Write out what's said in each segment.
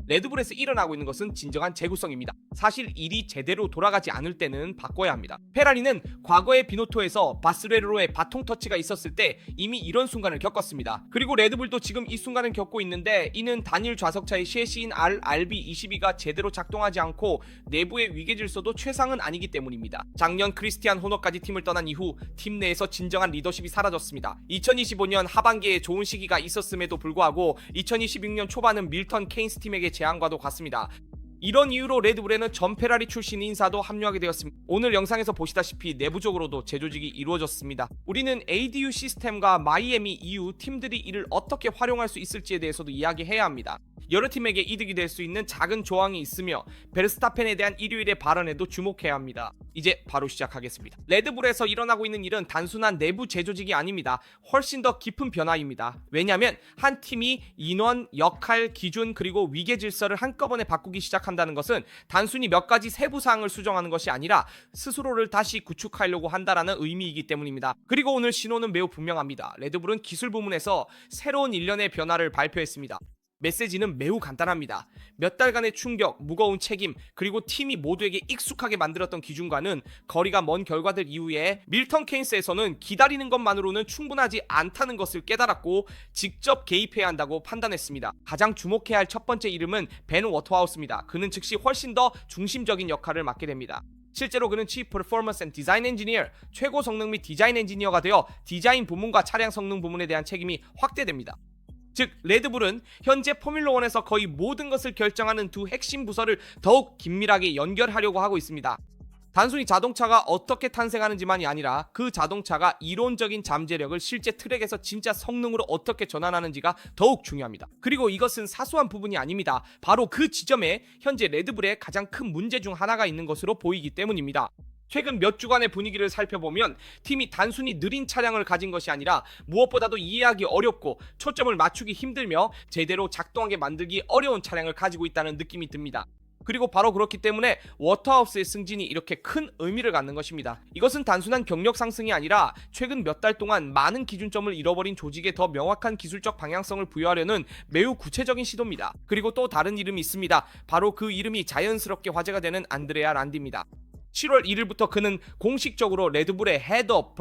레드불에서 일어나고 있는 것은 진정한 재구성입니다. 사실 일이 제대로 돌아가지 않을 때는 바꿔야 합니다. 페라리는 과거의 비노토에서 바스레로의 바통 터치가 있었을 때 이미 이런 순간을 겪었습니다. 그리고 레드불도 지금 이 순간을 겪고 있는데 이는 단일 좌석차의 셰시인 RB22가 제대로 작동하지 않고 내부의 위계 질서도 최상은 아니기 때문입니다. 작년 크리스티안 호너까지 팀을 떠난 이후 팀 내에서 진정한 리더십이 사라졌습니다. 2025년 하반기에 좋은 시기가 있었음에도 불구하고 2026년 초반은 밀턴 케인스 팀에게 재앙과도 같습니다. 이런 이유로 레드불에는 전 페라리 출신 인사도 합류하게 되었습니다. 오늘 영상에서 보시다시피 내부적으로도 재조직이 이루어졌습니다. 우리는 ADU 시스템과 마이애미 EU 팀들이 이를 어떻게 활용할 수 있을지에 대해서도 이야기해야 합니다. 여러 팀에게 이득이 될 수 있는 작은 조항이 있으며 베르스타펜에 대한 일요일의 발언에도 주목해야 합니다. 이제 바로 시작하겠습니다. 레드불에서 일어나고 있는 일은 단순한 내부 재조직이 아닙니다. 훨씬 더 깊은 변화입니다. 왜냐하면 한 팀이 인원, 역할, 기준 그리고 위계 질서를 한꺼번에 바꾸기 시작한다는 것은 단순히 몇 가지 세부 사항을 수정하는 것이 아니라 스스로를 다시 구축하려고 한다라는 의미이기 때문입니다. 그리고 오늘 신호는 매우 분명합니다. 레드불은 기술 부문에서 새로운 일련의 변화를 발표했습니다. 메시지는 매우 간단합니다. 몇 달간의 충격, 무거운 책임, 그리고 팀이 모두에게 익숙하게 만들었던 기준과는 거리가 먼 결과들 이후에 밀턴 케인스에서는 기다리는 것만으로는 충분하지 않다는 것을 깨달았고 직접 개입해야 한다고 판단했습니다. 가장 주목해야 할 첫 번째 이름은 벤 워터하우스입니다. 그는 즉시 훨씬 더 중심적인 역할을 맡게 됩니다. 실제로 그는 Chief Performance and Design Engineer, 최고 성능 및 디자인 엔지니어가 되어 디자인 부문과 차량 성능 부문에 대한 책임이 확대됩니다. 즉 레드불은 현재 포뮬러1에서 거의 모든 것을 결정하는 두 핵심 부서를 더욱 긴밀하게 연결하려고 하고 있습니다. 단순히 자동차가 어떻게 탄생하는지만이 아니라 그 자동차가 이론적인 잠재력을 실제 트랙에서 진짜 성능으로 어떻게 전환하는지가 더욱 중요합니다. 그리고 이것은 사소한 부분이 아닙니다. 바로 그 지점에 현재 레드불의 가장 큰 문제 중 하나가 있는 것으로 보이기 때문입니다. 최근 몇 주간의 분위기를 살펴보면 팀이 단순히 느린 차량을 가진 것이 아니라 무엇보다도 이해하기 어렵고 초점을 맞추기 힘들며 제대로 작동하게 만들기 어려운 차량을 가지고 있다는 느낌이 듭니다. 그리고 바로 그렇기 때문에 워터하우스의 승진이 이렇게 큰 의미를 갖는 것입니다. 이것은 단순한 경력 상승이 아니라 최근 몇 달 동안 많은 기준점을 잃어버린 조직에 더 명확한 기술적 방향성을 부여하려는 매우 구체적인 시도입니다. 그리고 또 다른 이름이 있습니다. 바로 그 이름이 자연스럽게 화제가 되는 안드레아 란디입니다. 7월 1일부터 그는 공식적으로 레드불의 Head of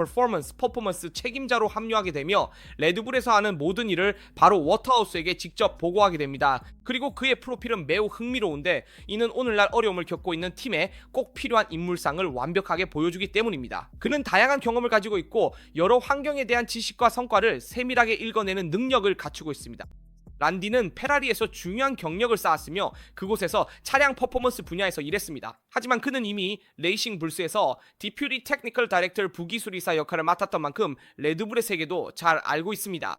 퍼포먼스 책임자로 합류하게 되며 레드불에서 하는 모든 일을 바로 워터하우스에게 직접 보고하게 됩니다. 그리고 그의 프로필은 매우 흥미로운데 이는 오늘날 어려움을 겪고 있는 팀에 꼭 필요한 인물상을 완벽하게 보여주기 때문입니다. 그는 다양한 경험을 가지고 있고 여러 환경에 대한 지식과 성과를 세밀하게 읽어내는 능력을 갖추고 있습니다. 란디는 페라리에서 중요한 경력을 쌓았으며 그곳에서 차량 퍼포먼스 분야에서 일했습니다. 하지만 그는 이미 레이싱 불스에서 디퓨티 테크니컬 다이렉터 부기술이사 역할을 맡았던 만큼 레드불의 세계도 잘 알고 있습니다.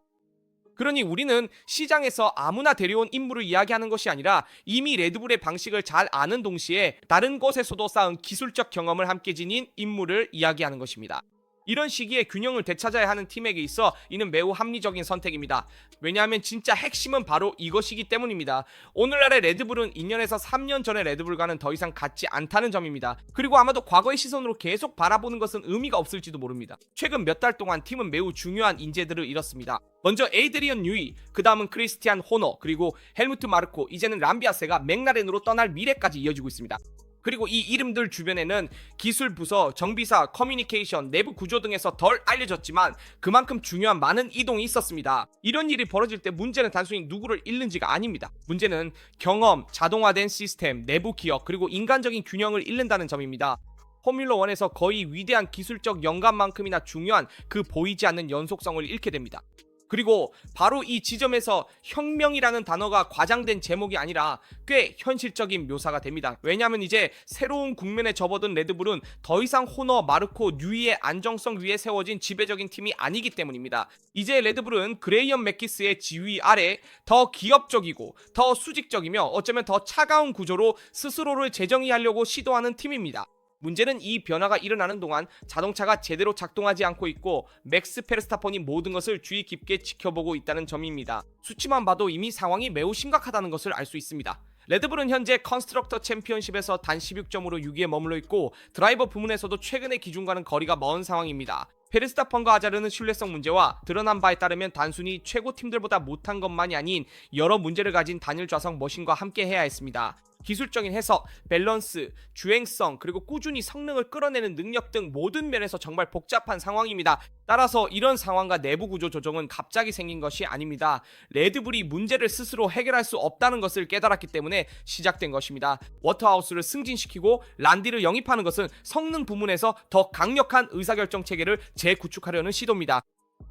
그러니 우리는 시장에서 아무나 데려온 인물을 이야기하는 것이 아니라 이미 레드불의 방식을 잘 아는 동시에 다른 곳에서도 쌓은 기술적 경험을 함께 지닌 인물을 이야기하는 것입니다. 이런 시기에 균형을 되찾아야 하는 팀에게 있어 이는 매우 합리적인 선택입니다. 왜냐하면 진짜 핵심은 바로 이것이기 때문입니다. 오늘날의 레드불은 2년에서 3년 전의 레드불과는 더 이상 같지 않다는 점입니다. 그리고 아마도 과거의 시선으로 계속 바라보는 것은 의미가 없을지도 모릅니다. 최근 몇 달 동안 팀은 매우 중요한 인재들을 잃었습니다. 먼저 에이드리언 뉴이, 그 다음은 크리스티안 호너, 그리고 헬무트 마르코, 이제는 람비아세가 맥라렌으로 떠날 미래까지 이어지고 있습니다. 그리고 이 이름들 주변에는 기술 부서, 정비사, 커뮤니케이션, 내부 구조 등에서 덜 알려졌지만 그만큼 중요한 많은 이동이 있었습니다. 이런 일이 벌어질 때 문제는 단순히 누구를 잃는지가 아닙니다. 문제는 경험, 자동화된 시스템, 내부 기억, 그리고 인간적인 균형을 잃는다는 점입니다. 포뮬러1에서 거의 위대한 기술적 영감만큼이나 중요한 그 보이지 않는 연속성을 잃게 됩니다. 그리고 바로 이 지점에서 혁명이라는 단어가 과장된 제목이 아니라 꽤 현실적인 묘사가 됩니다. 왜냐하면 이제 새로운 국면에 접어든 레드불은 더 이상 호너, 마르코, 뉴이의 안정성 위에 세워진 지배적인 팀이 아니기 때문입니다. 이제 레드불은 그레이엄 맥키스의 지휘 아래 더 기업적이고 더 수직적이며 어쩌면 더 차가운 구조로 스스로를 재정의하려고 시도하는 팀입니다. 문제는 이 변화가 일어나는 동안 자동차가 제대로 작동하지 않고 있고 맥스 페르스타폰이 모든 것을 주의 깊게 지켜보고 있다는 점입니다. 수치만 봐도 이미 상황이 매우 심각하다는 것을 알 수 있습니다. 레드불은 현재 컨스트럭터 챔피언십에서 단 16점으로 6위에 머물러 있고 드라이버 부문에서도 최근의 기준과는 거리가 먼 상황입니다. 페르스타펀과 아자르는 신뢰성 문제와 드러난 바에 따르면 단순히 최고 팀들보다 못한 것만이 아닌 여러 문제를 가진 단일 좌석 머신과 함께 해야 했습니다. 기술적인 해석, 밸런스, 주행성, 그리고 꾸준히 성능을 끌어내는 능력 등 모든 면에서 정말 복잡한 상황입니다. 따라서 이런 상황과 내부 구조 조정은 갑자기 생긴 것이 아닙니다. 레드불이 문제를 스스로 해결할 수 없다는 것을 깨달았기 때문에 시작된 것입니다. 워터하우스를 승진시키고 란디를 영입하는 것은 성능 부문에서 더 강력한 의사결정 체계를 재구축하려는 시도입니다.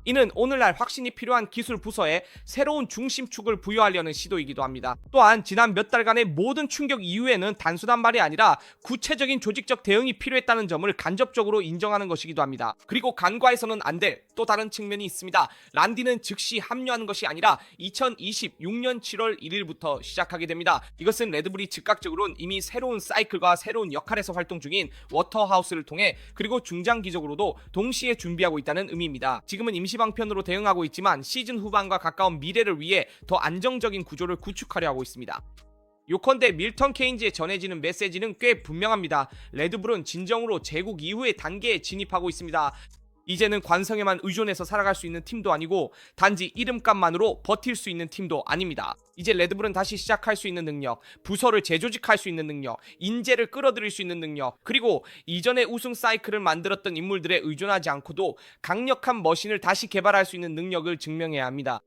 이는 오늘날 확신이 필요한 기술 부서에 새로운 중심축을 부여하려는 시도이기도 합니다. 또한 지난 몇 달간의 모든 충격 이후에는 단순한 말이 아니라 구체적인 조직적 대응이 필요했다는 점을 간접적으로 인정하는 것이기도 합니다. 그리고 간과해서는 안 될 또 다른 측면이 있습니다. 란디는 즉시 합류하는 것이 아니라 2026년 7월 1일부터 시작하게 됩니다. 이것은 레드불이 즉각적으로는 이미 새로운 사이클과 새로운 역할에서 활동 중인 워터하우스를 통해 그리고 중장기적으로도 동시에 준비하고 있다는 의미입니다. 지금은 임시방편으로 대응하고 있지만 시즌 후반과 가까운 미래를 위해 더 안정적인 구조를 구축하려 하고 있습니다. 요컨대 밀턴 케인즈에 전해지는 메시지는 꽤 분명합니다. 레드불은 진정으로 제국 이후의 단계에 진입하고 있습니다. 이제는 관성에만 의존해서 살아갈 수 있는 팀도 아니고 단지 이름값만으로 버틸 수 있는 팀도 아닙니다. 이제 레드불은 다시 시작할 수 있는 능력, 부서를 재조직할 수 있는 능력, 인재를 끌어들일 수 있는 능력, 그리고 이전의 우승 사이클을 만들었던 인물들에 의존하지 않고도 강력한 머신을 다시 개발할 수 있는 능력을 증명해야 합니다.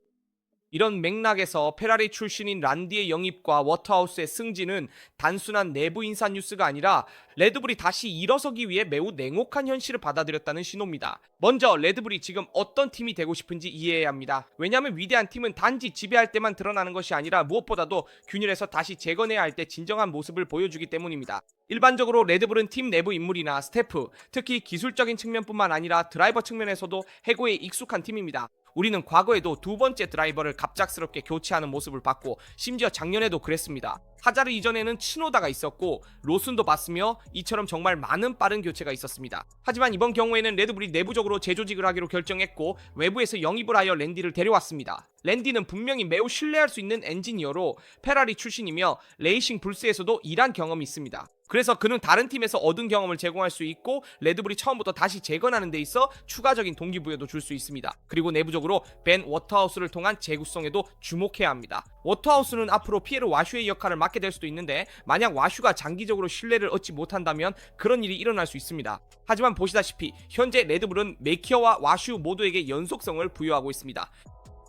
이런 맥락에서 페라리 출신인 란디의 영입과 워터하우스의 승진은 단순한 내부 인사 뉴스가 아니라 레드불이 다시 일어서기 위해 매우 냉혹한 현실을 받아들였다는 신호입니다. 먼저 레드불이 지금 어떤 팀이 되고 싶은지 이해해야 합니다. 왜냐하면 위대한 팀은 단지 지배할 때만 드러나는 것이 아니라 무엇보다도 균열에서 다시 재건해야 할 때 진정한 모습을 보여주기 때문입니다. 일반적으로 레드불은 팀 내부 인물이나 스태프, 특히 기술적인 측면뿐만 아니라 드라이버 측면에서도 해고에 익숙한 팀입니다. 우리는 과거에도 두 번째 드라이버를 갑작스럽게 교체하는 모습을 봤고 심지어 작년에도 그랬습니다. 하자르 이전에는 츠노다가 있었고 로슨도 봤으며 이처럼 정말 많은 빠른 교체가 있었습니다. 하지만 이번 경우에는 레드불이 내부적으로 재조직을 하기로 결정했고 외부에서 영입을 하여 랜디를 데려왔습니다. 랜디는 분명히 매우 신뢰할 수 있는 엔지니어로 페라리 출신이며 레이싱 불스에서도 일한 경험이 있습니다. 그래서 그는 다른 팀에서 얻은 경험을 제공할 수 있고 레드불이 처음부터 다시 재건하는 데 있어 추가적인 동기부여도 줄 수 있습니다. 그리고 내부적으로 벤 워터하우스를 통한 재구성에도 주목해야 합니다. 워터하우스는 앞으로 피에르 와슈의 역할을 맡게 될 수도 있는데 만약 와슈가 장기적으로 신뢰를 얻지 못한다면 그런 일이 일어날 수 있습니다. 하지만 보시다시피 현재 레드불은 메키어와 와슈 모두에게 연속성을 부여하고 있습니다.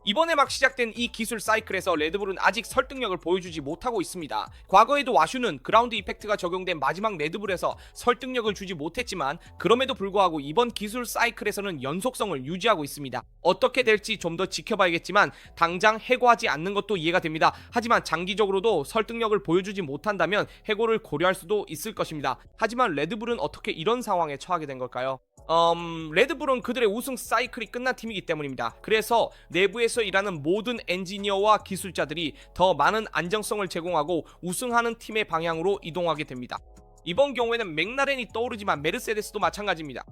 이번에 막 시작된 이 기술 사이클에서 레드불은 아직 설득력을 보여주지 못하고 있습니다. 과거에도 와슈는 그라운드 이펙트가 적용된 마지막 레드불에서 설득력을 주지 못했지만 그럼에도 불구하고 이번 기술 사이클에서는 연속성을 유지하고 있습니다. 어떻게 될지 좀 더 지켜봐야겠지만 당장 해고하지 않는 것도 이해가 됩니다. 하지만 장기적으로도 설득력을 보여주지 못한다면 해고를 고려할 수도 있을 것입니다. 하지만 레드불은 어떻게 이런 상황에 처하게 된 걸까요? 레드불은 그들의 우승 사이클이 끝난 팀이기 때문입니다. 그래서 내부에서 일하는 모든 엔지니어와 기술자들이 더 많은 안정성을 제공하고 우승하는 팀의 방향으로 이동하게 됩니다. 이번 경우에는 맥라렌이 떠오르지만 메르세데스도 마찬가지입니다.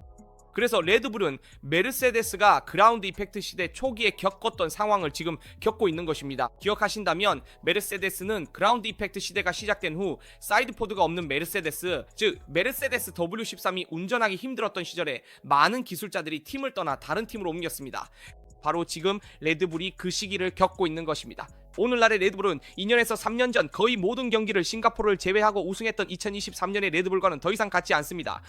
그래서 레드불은 메르세데스가 그라운드 이펙트 시대 초기에 겪었던 상황을 지금 겪고 있는 것입니다. 기억하신다면 메르세데스는 그라운드 이펙트 시대가 시작된 후 사이드포드가 없는 메르세데스, 즉 메르세데스 W13이 운전하기 힘들었던 시절에 많은 기술자들이 팀을 떠나 다른 팀으로 옮겼습니다. 바로 지금 레드불이 그 시기를 겪고 있는 것입니다. 오늘날의 레드불은 2년에서 3년 전 거의 모든 경기를 싱가포르를 제외하고 우승했던 2023년의 레드불과는 더 이상 같지 않습니다.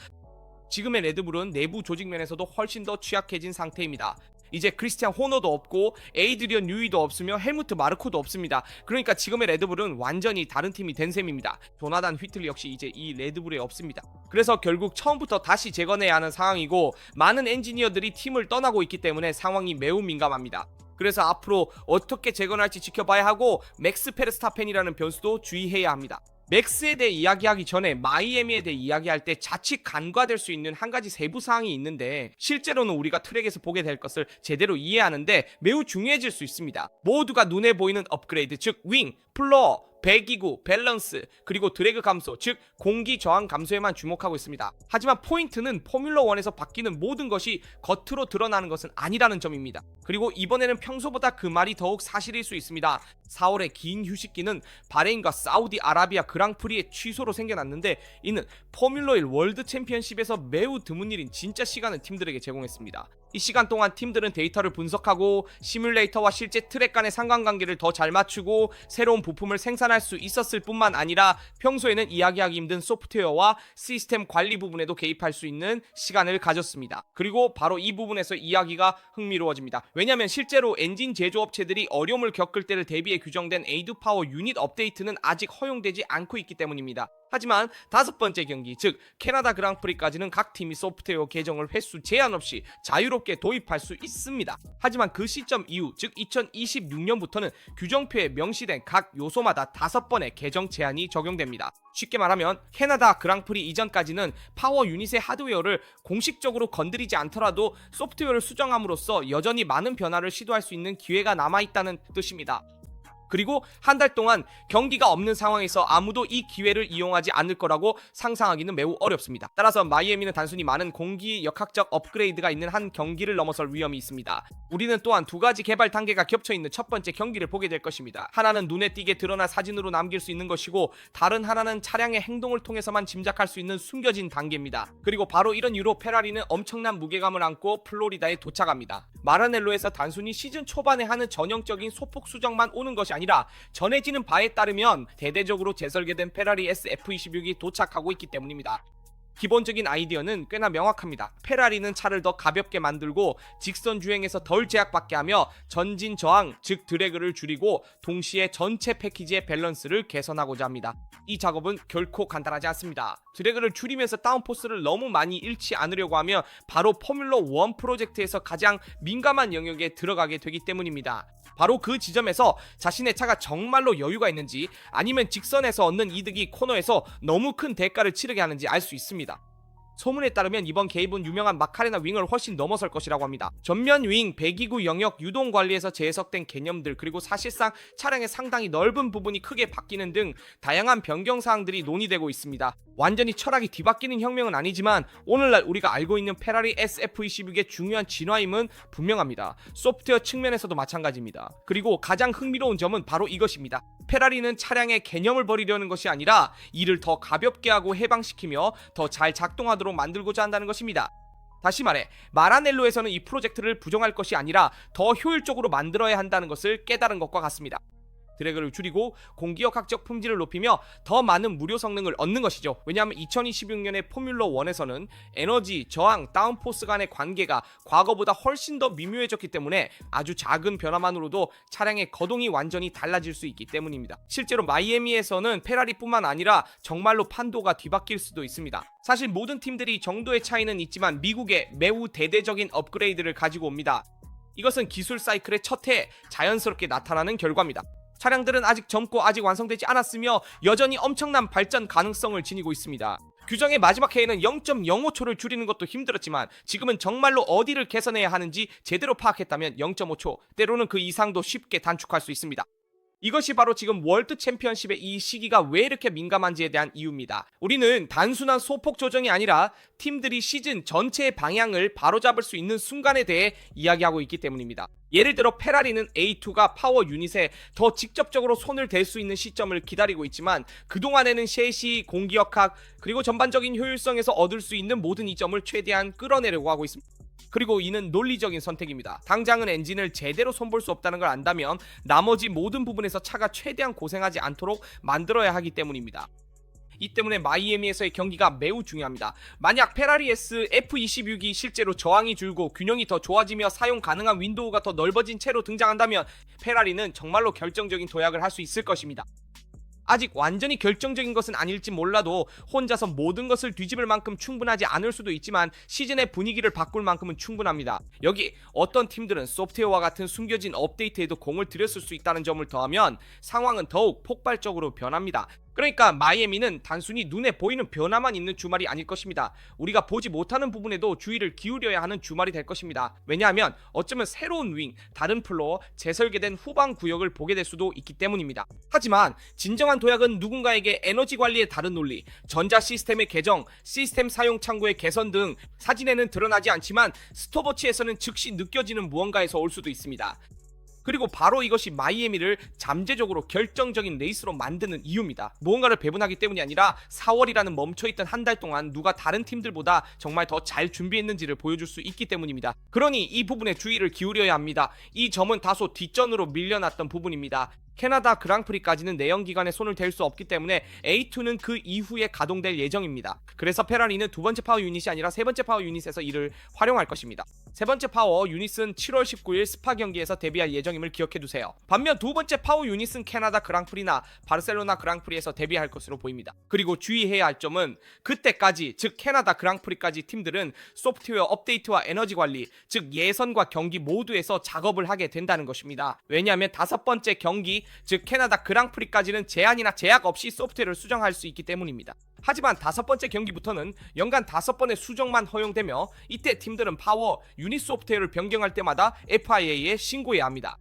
지금의 레드불은 내부 조직 면에서도 훨씬 더 취약해진 상태입니다. 이제 크리스티안 호너도 없고 에이드리언 뉴이도 없으며 헬무트 마르코도 없습니다. 그러니까 지금의 레드불은 완전히 다른 팀이 된 셈입니다. 조나단 휘틀리 역시 이제 이 레드불에 없습니다. 그래서 결국 처음부터 다시 재건해야 하는 상황이고 많은 엔지니어들이 팀을 떠나고 있기 때문에 상황이 매우 민감합니다. 그래서 앞으로 어떻게 재건할지 지켜봐야 하고 맥스 페르스타펜이라는 변수도 주의해야 합니다. 맥스에 대해 이야기하기 전에 마이애미에 대해 이야기할 때 자칫 간과될 수 있는 한 가지 세부 사항이 있는데 실제로는 우리가 트랙에서 보게 될 것을 제대로 이해하는데 매우 중요해질 수 있습니다. 모두가 눈에 보이는 업그레이드, 즉 윙, 플로어, 배기구, 밸런스, 그리고 드래그 감소, 즉 공기 저항 감소에만 주목하고 있습니다. 하지만 포인트는 포뮬러 1에서 바뀌는 모든 것이 겉으로 드러나는 것은 아니라는 점입니다. 그리고 이번에는 평소보다 그 말이 더욱 사실일 수 있습니다. 4월의 긴 휴식기는 바레인과 사우디아라비아 그랑프리의 취소로 생겨났는데, 이는 포뮬러 1 월드 챔피언십에서 매우 드문 일인 진짜 시간을 팀들에게 제공했습니다. 이 시간 동안 팀들은 데이터를 분석하고 시뮬레이터와 실제 트랙 간의 상관관계를 더 잘 맞추고 새로운 부품을 생산할 수 있었을 뿐만 아니라 평소에는 이야기하기 힘든 소프트웨어와 시스템 관리 부분에도 개입할 수 있는 시간을 가졌습니다. 그리고 바로 이 부분에서 이야기가 흥미로워집니다. 왜냐하면 실제로 엔진 제조업체들이 어려움을 겪을 때를 대비해 규정된 에이드 파워 유닛 업데이트는 아직 허용되지 않고 있기 때문입니다. 하지만 5번째 경기, 즉 캐나다 그랑프리까지는 각 팀이 소프트웨어 개정을 횟수 제한 없이 자유롭게 도입할 수 있습니다. 하지만 그 시점 이후, 즉 2026년부터는 규정표에 명시된 각 요소마다 5번의 개정 제한이 적용됩니다. 쉽게 말하면 캐나다 그랑프리 이전까지는 파워 유닛의 하드웨어를 공식적으로 건드리지 않더라도 소프트웨어를 수정함으로써 여전히 많은 변화를 시도할 수 있는 기회가 남아있다는 뜻입니다. 그리고 한 달 동안 경기가 없는 상황에서 아무도 이 기회를 이용하지 않을 거라고 상상하기는 매우 어렵습니다. 따라서 마이애미는 단순히 많은 공기 역학적 업그레이드가 있는 한 경기를 넘어설 위험이 있습니다. 우리는 또한 2가지 개발 단계가 겹쳐있는 첫 번째 경기를 보게 될 것입니다. 하나는 눈에 띄게 드러난 사진으로 남길 수 있는 것이고, 다른 하나는 차량의 행동을 통해서만 짐작할 수 있는 숨겨진 단계입니다. 그리고 바로 이런 이유로 페라리는 엄청난 무게감을 안고 플로리다에 도착합니다. 마라넬로에서 단순히 시즌 초반에 하는 전형적인 소폭 수정만 오는 것이 아니라 전해지는 바에 따르면 대대적으로 재설계된 페라리 SF26이 도착하고 있기 때문입니다. 기본적인 아이디어는 꽤나 명확합니다. 페라리는 차를 더 가볍게 만들고 직선 주행에서 덜 제약받게 하며 전진 저항, 즉 드래그를 줄이고 동시에 전체 패키지의 밸런스를 개선하고자 합니다. 이 작업은 결코 간단하지 않습니다. 드래그를 줄이면서 다운포스를 너무 많이 잃지 않으려고 하며 바로 포뮬러 1 프로젝트에서 가장 민감한 영역에 들어가게 되기 때문입니다. 바로 그 지점에서 자신의 차가 정말로 여유가 있는지, 아니면 직선에서 얻는 이득이 코너에서 너무 큰 대가를 치르게 하는지 알 수 있습니다. 소문에 따르면 이번 개입은 유명한 마카레나 윙을 훨씬 넘어설 것이라고 합니다. 전면 윙, 배기구 영역, 유동 관리에서 재해석된 개념들, 그리고 사실상 차량의 상당히 넓은 부분이 크게 바뀌는 등 다양한 변경 사항들이 논의되고 있습니다. 완전히 철학이 뒤바뀌는 혁명은 아니지만 오늘날 우리가 알고 있는 페라리 SF26의 중요한 진화임은 분명합니다. 소프트웨어 측면에서도 마찬가지입니다. 그리고 가장 흥미로운 점은 바로 이것입니다. 페라리는 차량의 개념을 버리려는 것이 아니라 이를 더 가볍게 하고 해방시키며 더 잘 작동하도록 만들고자 한다는 것입니다. 다시 말해 마라넬로에서는 이 프로젝트를 부정할 것이 아니라 더 효율적으로 만들어야 한다는 것을 깨달은 것과 같습니다. 드래그를 줄이고 공기역학적 품질을 높이며 더 많은 무료 성능을 얻는 것이죠. 왜냐하면 2026년의 포뮬러 1에서는 에너지, 저항, 다운포스 간의 관계가 과거보다 훨씬 더 미묘해졌기 때문에 아주 작은 변화만으로도 차량의 거동이 완전히 달라질 수 있기 때문입니다. 실제로 마이애미에서는 페라리뿐만 아니라 정말로 판도가 뒤바뀔 수도 있습니다. 사실 모든 팀들이 정도의 차이는 있지만 미국에 매우 대대적인 업그레이드를 가지고 옵니다. 이것은 기술 사이클의 첫 해에 자연스럽게 나타나는 결과입니다. 차량들은 아직 젊고 아직 완성되지 않았으며 여전히 엄청난 발전 가능성을 지니고 있습니다. 규정의 마지막 해에는 0.05초를 줄이는 것도 힘들었지만 지금은 정말로 어디를 개선해야 하는지 제대로 파악했다면 0.5초, 때로는 그 이상도 쉽게 단축할 수 있습니다. 이것이 바로 지금 월드 챔피언십의 이 시기가 왜 이렇게 민감한지에 대한 이유입니다. 우리는 단순한 소폭 조정이 아니라 팀들이 시즌 전체의 방향을 바로잡을 수 있는 순간에 대해 이야기하고 있기 때문입니다. 예를 들어 페라리는 A2가 파워 유닛에 더 직접적으로 손을 댈 수 있는 시점을 기다리고 있지만 그동안에는 셰시, 공기역학, 그리고 전반적인 효율성에서 얻을 수 있는 모든 이점을 최대한 끌어내려고 하고 있습니다. 그리고 이는 논리적인 선택입니다. 당장은 엔진을 제대로 손볼 수 없다는 걸 안다면 나머지 모든 부분에서 차가 최대한 고생하지 않도록 만들어야 하기 때문입니다. 이 때문에 마이애미에서의 경기가 매우 중요합니다. 만약 페라리 SF26이 실제로 저항이 줄고 균형이 더 좋아지며 사용 가능한 윈도우가 더 넓어진 채로 등장한다면 페라리는 정말로 결정적인 도약을 할 수 있을 것입니다. 아직 완전히 결정적인 것은 아닐지 몰라도 혼자서 모든 것을 뒤집을 만큼 충분하지 않을 수도 있지만 시즌의 분위기를 바꿀 만큼은 충분합니다. 여기 어떤 팀들은 소프트웨어와 같은 숨겨진 업데이트에도 공을 들였을 수 있다는 점을 더하면 상황은 더욱 폭발적으로 변합니다. 그러니까 마이애미는 단순히 눈에 보이는 변화만 있는 주말이 아닐 것입니다. 우리가 보지 못하는 부분에도 주의를 기울여야 하는 주말이 될 것입니다. 왜냐하면 어쩌면 새로운 윙, 다른 플로어, 재설계된 후방 구역을 보게 될 수도 있기 때문입니다. 하지만 진정한 도약은 누군가에게 에너지 관리의 다른 논리, 전자 시스템의 개정, 시스템 사용 창구의 개선 등 사진에는 드러나지 않지만 스톱워치에서는 즉시 느껴지는 무언가에서 올 수도 있습니다. 그리고 바로 이것이 마이애미를 잠재적으로 결정적인 레이스로 만드는 이유입니다. 무언가를 배분하기 때문이 아니라 4월이라는 멈춰있던 한 달 동안 누가 다른 팀들보다 정말 더 잘 준비했는지를 보여줄 수 있기 때문입니다. 그러니 이 부분에 주의를 기울여야 합니다. 이 점은 다소 뒷전으로 밀려났던 부분입니다. 캐나다 그랑프리까지는 내연기관에 손을 댈 수 없기 때문에 A2는 그 이후에 가동될 예정입니다. 그래서 페라리는 두 번째 파워 유닛이 아니라 세 번째 파워 유닛에서 이를 활용할 것입니다. 세 번째 파워 유닛은 7월 19일 스파 경기에서 데뷔할 예정임을 기억해두세요. 반면 두 번째 파워 유닛은 캐나다 그랑프리나 바르셀로나 그랑프리에서 데뷔할 것으로 보입니다. 그리고 주의해야 할 점은 그때까지, 즉 캐나다 그랑프리까지 팀들은 소프트웨어 업데이트와 에너지 관리, 즉 예선과 경기 모두에서 작업을 하게 된다는 것입니다. 왜냐하면 다섯 번째 경기, 즉 캐나다 그랑프리까지는 제한이나 제약 없이 소프트웨어를 수정할 수 있기 때문입니다. 하지만 다섯 번째 경기부터는 연간 5번의 수정만 허용되며 이때 팀들은 파워, 유닛 소프트웨어를 변경할 때마다 FIA에 신고해야 합니다.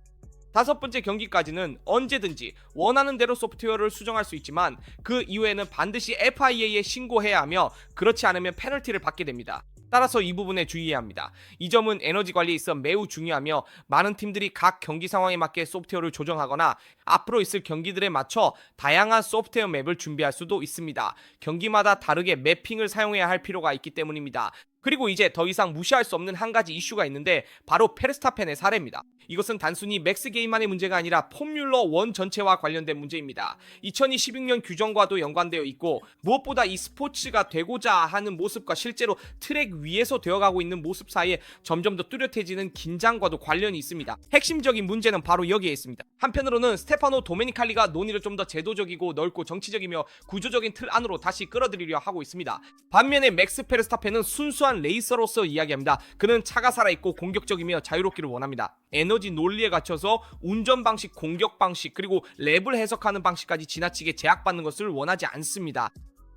다섯 번째 경기까지는 언제든지 원하는 대로 소프트웨어를 수정할 수 있지만 그 이후에는 반드시 FIA에 신고해야 하며 그렇지 않으면 페널티를 받게 됩니다. 따라서 이 부분에 주의해야 합니다. 이 점은 에너지 관리에 있어 매우 중요하며 많은 팀들이 각 경기 상황에 맞게 소프트웨어를 조정하거나 앞으로 있을 경기들에 맞춰 다양한 소프트웨어 맵을 준비할 수도 있습니다. 경기마다 다르게 매핑을 사용해야 할 필요가 있기 때문입니다. 그리고 이제 더 이상 무시할 수 없는 한 가지 이슈가 있는데 바로 페르스타펜의 사례입니다. 이것은 단순히 맥스 게임만의 문제가 아니라 포뮬러 1 전체와 관련된 문제입니다. 2026년 규정과도 연관되어 있고 무엇보다 이 스포츠가 되고자 하는 모습과 실제로 트랙 위에서 되어가고 있는 모습 사이에 점점 더 뚜렷해지는 긴장과도 관련이 있습니다. 핵심적인 문제는 바로 여기에 있습니다. 한편으로는 스테파노 도메니칼리가 논의를 좀 더 제도적이고 넓고 정치적이며 구조적인 틀 안으로 다시 끌어들이려 하고 있습니다. 반면에 맥스 페르스타펜은 순수한 레이서로서 이야기합니다. 그는 차가 살아있고 공격적이며 자유롭기를 원합니다. 에너지 논리에 갇혀서 운전 방식, 공격 방식, 그리고 랩을 해석하는 방식까지 지나치게 제약받는 것을 원하지 않습니다.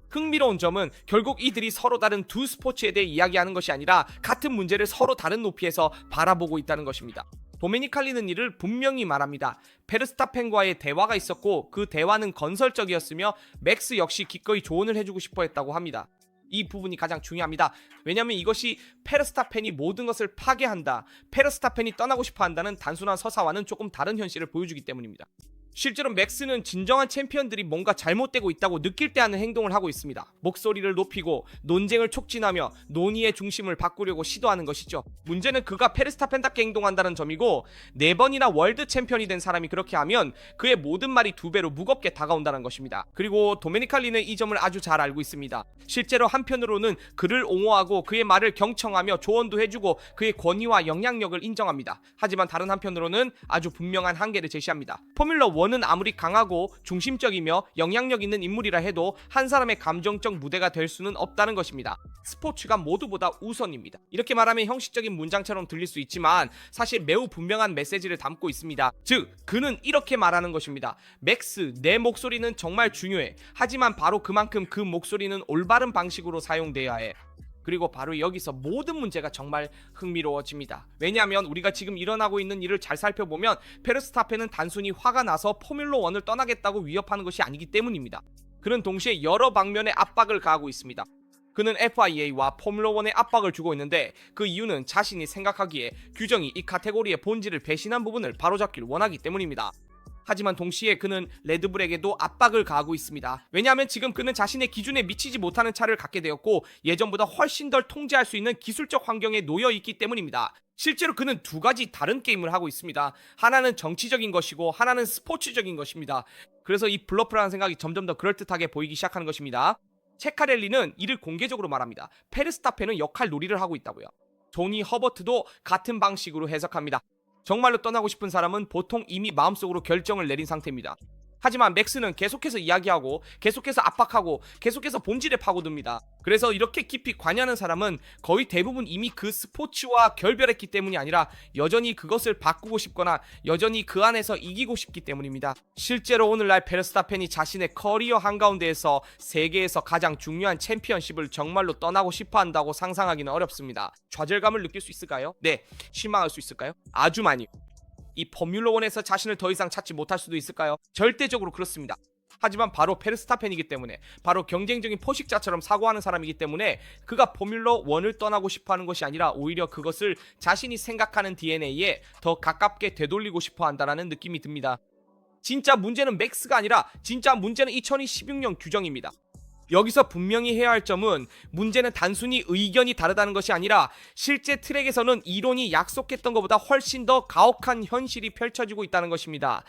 흥미로운 점은 결국 이들이 서로 다른 두 스포츠에 대해 이야기하는 것이 아니라 같은 문제를 서로 다른 높이에서 바라보고 있다는 것입니다. 도메니칼리는 이를 분명히 말합니다. 페르스타펜과의 대화가 있었고 그 대화는 건설적이었으며 맥스 역시 기꺼이 조언을 해주고 싶어 했다고 합니다. 이 부분이 가장 중요합니다. 왜냐하면 이것이 페르스타펜이 모든 것을 파괴한다, 페르스타펜이 떠나고 싶어 한다는 단순한 서사와는 조금 다른 현실을 보여주기 때문입니다. 실제로 맥스는 진정한 챔피언들이 뭔가 잘못되고 있다고 느낄 때 하는 행동을 하고 있습니다. 목소리를 높이고 논쟁을 촉진하며 논의의 중심을 바꾸려고 시도하는 것이죠. 문제는 그가 페르스타펜답게 행동한다는 점이고 4번이나 월드 챔피언이 된 사람이 그렇게 하면 그의 모든 말이 2배로 무겁게 다가온다는 것입니다. 그리고 도메니칼리는 이 점을 아주 잘 알고 있습니다. 실제로 한편으로는 그를 옹호하고 그의 말을 경청하며 조언도 해주고 그의 권위와 영향력을 인정합니다. 하지만 다른 한편으로는 아주 분명한 한계를 제시합니다. 포뮬러 1은 아무리 강하고 중심적이며 영향력 있는 인물이라 해도 한 사람의 감정적 무대가 될 수는 없다는 것입니다. 스포츠가 모두보다 우선입니다. 이렇게 말하면 형식적인 문장처럼 들릴 수 있지만 사실 매우 분명한 메시지를 담고 있습니다. 즉, 그는 이렇게 말하는 것입니다. 맥스, 내 목소리는 정말 중요해. 하지만 바로 그만큼 그 목소리는 올바른 방식으로 사용돼야 해. 그리고 바로 여기서 모든 문제가 정말 흥미로워집니다. 왜냐하면 우리가 지금 일어나고 있는 일을 잘 살펴보면 페르스타펜은 단순히 화가 나서 포뮬러 1을 떠나겠다고 위협하는 것이 아니기 때문입니다. 그는 동시에 여러 방면의 압박을 가하고 있습니다. 그는 FIA와 포뮬러 1에 압박을 주고 있는데 그 이유는 자신이 생각하기에 규정이 이 카테고리의 본질을 배신한 부분을 바로잡기를 원하기 때문입니다. 하지만 동시에 그는 레드불에게도 압박을 가하고 있습니다. 왜냐하면 지금 그는 자신의 기준에 미치지 못하는 차를 갖게 되었고 예전보다 훨씬 덜 통제할 수 있는 기술적 환경에 놓여 있기 때문입니다. 실제로 그는 두 가지 다른 게임을 하고 있습니다. 하나는 정치적인 것이고 하나는 스포츠적인 것입니다. 그래서 이 블러프라는 생각이 점점 더 그럴듯하게 보이기 시작하는 것입니다. 체카렐리는 이를 공개적으로 말합니다. 페르스타펜은 역할 놀이를 하고 있다고요. 조니 허버트도 같은 방식으로 해석합니다. 정말로 떠나고 싶은 사람은 보통 이미 마음속으로 결정을 내린 상태입니다. 하지만 맥스는 계속해서 이야기하고 계속해서 압박하고 계속해서 본질에 파고듭니다. 그래서 이렇게 깊이 관여하는 사람은 거의 대부분 이미 그 스포츠와 결별했기 때문이 아니라 여전히 그것을 바꾸고 싶거나 여전히 그 안에서 이기고 싶기 때문입니다. 실제로 오늘날 베르스타펜이 자신의 커리어 한가운데에서 세계에서 가장 중요한 챔피언십을 정말로 떠나고 싶어 한다고 상상하기는 어렵습니다. 좌절감을 느낄 수 있을까요? 네. 실망할 수 있을까요? 아주 많이. 이 포뮬러1에서 자신을 더 이상 찾지 못할 수도 있을까요? 절대적으로 그렇습니다. 하지만 바로 페르스타펜이기 때문에, 바로 경쟁적인 포식자처럼 사고하는 사람이기 때문에 그가 포뮬러1을 떠나고 싶어하는 것이 아니라 오히려 그것을 자신이 생각하는 DNA에 더 가깝게 되돌리고 싶어 한다는 느낌이 듭니다. 진짜 문제는 맥스가 아니라 진짜 문제는 2016년 규정입니다. 여기서 분명히 해야 할 점은 문제는 단순히 의견이 다르다는 것이 아니라 실제 트랙에서는 이론이 약속했던 것보다 훨씬 더 가혹한 현실이 펼쳐지고 있다는 것입니다.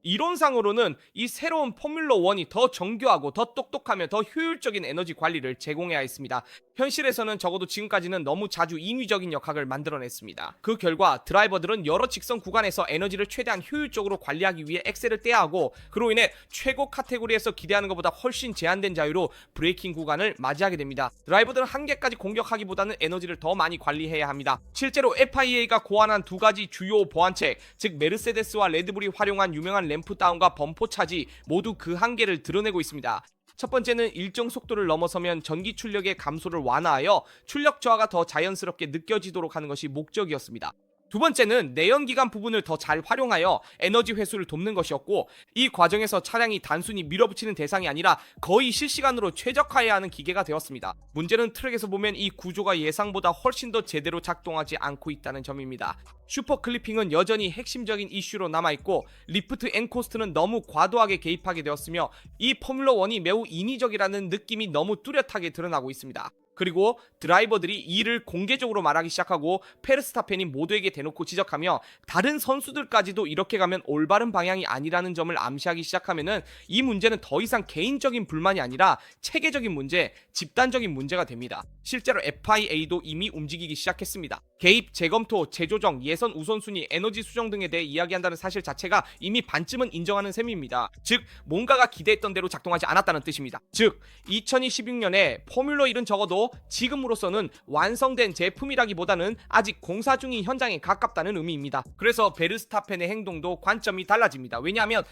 이론상으로는 이 새로운 포뮬러1이 더 정교하고 더 똑똑하며 더 효율적인 에너지 관리를 제공해야 했습니다. 현실에서는 적어도 지금까지는 너무 자주 인위적인 역학을 만들어냈습니다. 그 결과 드라이버들은 여러 직선 구간에서 에너지를 최대한 효율적으로 관리하기 위해 엑셀을 떼야 하고, 그로 인해 최고 카테고리에서 기대하는 것보다 훨씬 제한된 자유로 브레이킹 구간을 맞이하게 됩니다. 드라이버들은 한 개까지 공격하기보다는 에너지를 더 많이 관리해야 합니다. 실제로 FIA가 고안한 두 가지 주요 보안책, 즉 메르세데스와 레드불이 활용한 유명한 램프 다운과 범포 차지 모두 그 한계를 드러내고 있습니다. 첫 번째는 일정 속도를 넘어서면 전기 출력의 감소를 완화하여 출력 저하가 더 자연스럽게 느껴지도록 하는 것이 목적이었습니다. 두 번째는 내연기관 부분을 더 잘 활용하여 에너지 회수를 돕는 것이었고, 이 과정에서 차량이 단순히 밀어붙이는 대상이 아니라 거의 실시간으로 최적화해야 하는 기계가 되었습니다. 문제는 트랙에서 보면 이 구조가 예상보다 훨씬 더 제대로 작동하지 않고 있다는 점입니다. 슈퍼 클리핑은 여전히 핵심적인 이슈로 남아있고, 리프트 앤 코스트는 너무 과도하게 개입하게 되었으며 이 포뮬러1이 매우 인위적이라는 느낌이 너무 뚜렷하게 드러나고 있습니다. 그리고 드라이버들이 이를 공개적으로 말하기 시작하고 페르스타펜이 모두에게 대놓고 지적하며 다른 선수들까지도 이렇게 가면 올바른 방향이 아니라는 점을 암시하기 시작하면은 이 문제는 더 이상 개인적인 불만이 아니라 체계적인 문제, 집단적인 문제가 됩니다. 실제로 FIA도 이미 움직이기 시작했습니다. 개입, 재검토, 재조정, 예선 우선순위, 에너지 수정 등에 대해 이야기한다는 사실 자체가 이미 반쯤은 인정하는 셈입니다. 즉 뭔가가 기대했던 대로 작동하지 않았다는 뜻입니다. 즉 2016년에 포뮬러1은 적어도 지금으로서는 완성된 제품이라기보다는 아직 공사 중인 현장에 가깝다는 의미입니다. 그래서 베르스타펜의 행동도 관점이 달라집니다. 왜냐하면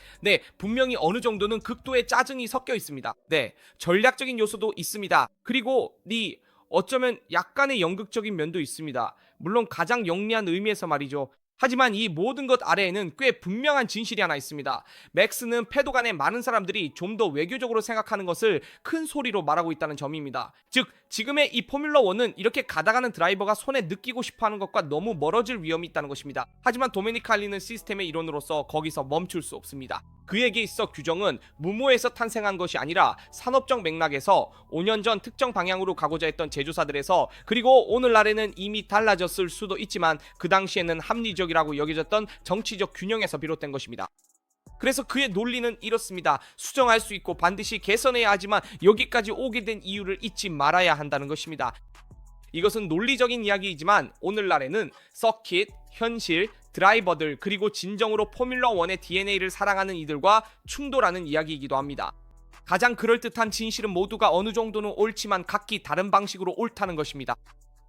분명히 어느 정도는 극도의 짜증이 섞여 있습니다. 전략적인 요소도 있습니다. 그리고 어쩌면 약간의 연극적인 면도 있습니다. 물론 가장 영리한 의미에서 말이죠. 하지만 이 모든 것 아래에는 꽤 분명한 진실이 하나 있습니다. 맥스는 패독 안에 많은 사람들이 좀 더 외교적으로 생각하는 것을 큰 소리로 말하고 있다는 점입니다. 즉 지금의 이 포뮬러1은 이렇게 가다가는 드라이버가 손에 느끼고 싶어하는 것과 너무 멀어질 위험이 있다는 것입니다. 하지만 도메니칼리는 시스템의 일원으로서 거기서 멈출 수 없습니다. 그에게 있어 규정은 무모에서 탄생한 것이 아니라 산업적 맥락에서 5년 전 특정 방향으로 가고자 했던 제조사들에서, 그리고 오늘날에는 이미 달라졌을 수도 있지만 그 당시에는 합리적이라고 여겨졌던 정치적 균형에서 비롯된 것입니다. 그래서 그의 논리는 이렇습니다. 수정할 수 있고 반드시 개선해야 하지만 여기까지 오게 된 이유를 잊지 말아야 한다는 것입니다. 이것은 논리적인 이야기이지만 오늘날에는 서킷, 현실, 드라이버들, 그리고 진정으로 포뮬러1의 DNA를 사랑하는 이들과 충돌하는 이야기이기도 합니다. 가장 그럴듯한 진실은 모두가 어느 정도는 옳지만 각기 다른 방식으로 옳다는 것입니다.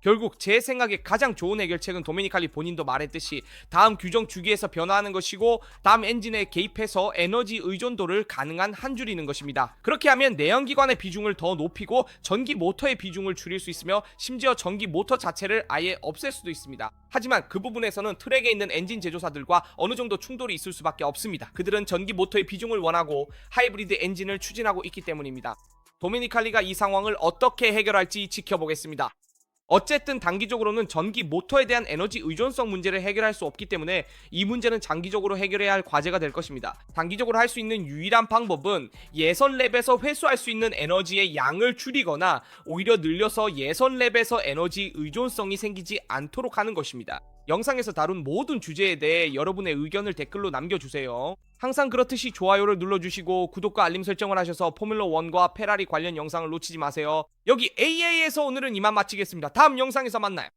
결국 제 생각에 가장 좋은 해결책은 도메니칼리 본인도 말했듯이 다음 규정 주기에서 변화하는 것이고, 다음 엔진에 개입해서 에너지 의존도를 가능한 한 줄이는 것입니다. 그렇게 하면 내연기관의 비중을 더 높이고 전기 모터의 비중을 줄일 수 있으며 심지어 전기 모터 자체를 아예 없앨 수도 있습니다. 하지만 그 부분에서는 트랙에 있는 엔진 제조사들과 어느 정도 충돌이 있을 수밖에 없습니다. 그들은 전기 모터의 비중을 원하고 하이브리드 엔진을 추진하고 있기 때문입니다. 도메니칼리가 이 상황을 어떻게 해결할지 지켜보겠습니다. 어쨌든 단기적으로는 전기 모터에 대한 에너지 의존성 문제를 해결할 수 없기 때문에 이 문제는 장기적으로 해결해야 할 과제가 될 것입니다. 단기적으로 할 수 있는 유일한 방법은 예선 랩에서 회수할 수 있는 에너지의 양을 줄이거나 오히려 늘려서 예선 랩에서 에너지 의존성이 생기지 않도록 하는 것입니다. 영상에서 다룬 모든 주제에 대해 여러분의 의견을 댓글로 남겨주세요. 항상 그렇듯이 좋아요를 눌러주시고 구독과 알림 설정을 하셔서 포뮬러1과 페라리 관련 영상을 놓치지 마세요. 여기 AA에서 오늘은 이만 마치겠습니다. 다음 영상에서 만나요.